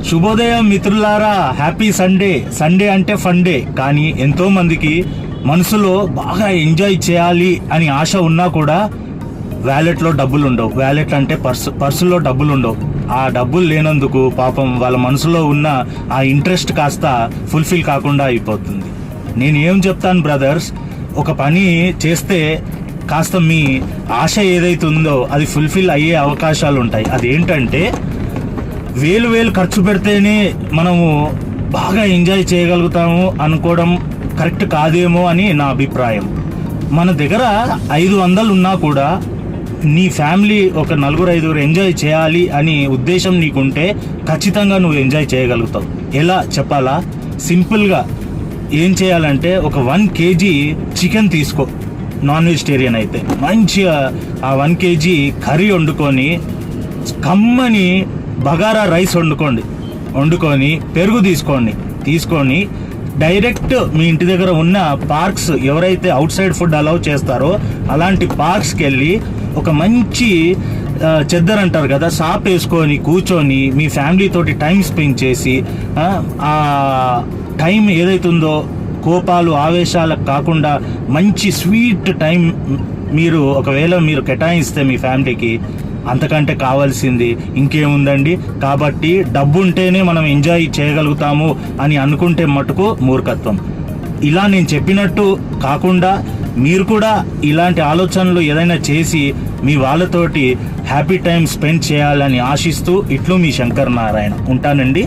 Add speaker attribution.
Speaker 1: శుభోదయం మిత్రులారా, happy Sunday. Sunday అంటే ఫన్ డే. కానీ ఎంతో మందికి మనసులో బాగా ఎంజాయ్ చేయాలి అని ఆశ ఉన్నా కూడా వ్యాలెట్లో డబ్బులు ఉండవు. వ్యాలెట్ అంటే పర్సులో డబ్బులు ఉండవు. ఆ డబ్బులు లేనందుకు పాపం వాళ్ళ మనసులో ఉన్న ఆ ఇంట్రెస్ట్ కాస్త ఫుల్ఫిల్ కాకుండా అయిపోతుంది. నేను ఏం చెప్తాను బ్రదర్స్, ఒక పని చేస్తే కాస్త మీ ఆశ ఏదైతే ఉందో అది ఫుల్ఫిల్ అయ్యే అవకాశాలు ఉంటాయి. అదేంటంటే వేలు ఖర్చు పెడితేనే మనము బాగా ఎంజాయ్ చేయగలుగుతాము అనుకోవడం కరెక్ట్ కాదేమో అని నా అభిప్రాయం. మన దగ్గర 500 ఉన్నా కూడా నీ ఫ్యామిలీ ఒక 4-5 ఎంజాయ్ చేయాలి అని ఉద్దేశం నీకుంటే ఖచ్చితంగా నువ్వు ఎంజాయ్ చేయగలుగుతావు. ఎలా చెప్పాలా? సింపుల్గా ఏం చేయాలంటే ఒక 1 kg చికెన్ తీసుకో. నాన్ వెజిటేరియన్ అయితే మంచిగా ఆ 1 kg కర్రీ వండుకొని కమ్మని బగారా రైస్ వండుకొని పెరుగు తీసుకొని డైరెక్ట్ మీ ఇంటి దగ్గర ఉన్న పార్క్స్, ఎవరైతే అవుట్ సైడ్ ఫుడ్ అలౌ చేస్తారో అలాంటి పార్క్స్కి వెళ్ళి ఒక మంచి చెద్దర్ అంటారు కదా, సాప్ వేసుకొని కూర్చొని మీ ఫ్యామిలీ తోటి టైం స్పెండ్ చేసి ఆ టైం ఏదైతుందో కోపాలు ఆవేశాలకు కాకుండా మంచి స్వీట్ టైం ఒకవేళ మీరు కేటాయిస్తే మీ ఫ్యామిలీకి అంతకంటే కావాల్సింది ఇంకేముందండి. కాబట్టి డబ్బు ఉంటేనే మనం ఎంజాయ్ చేయగలుగుతాము అని అనుకుంటే మటుకు మూర్ఖత్వం. ఇలా నేను చెప్పినట్టు కాకుండా మీరు కూడా ఇలాంటి ఆలోచనలు ఏదైనా చేసి మీ వాళ్ళతోటి హ్యాపీ టైం స్పెండ్ చేయాలని ఆశిస్తూ ఇట్లు మీ శంకర్ నారాయణ. ఉంటానండి.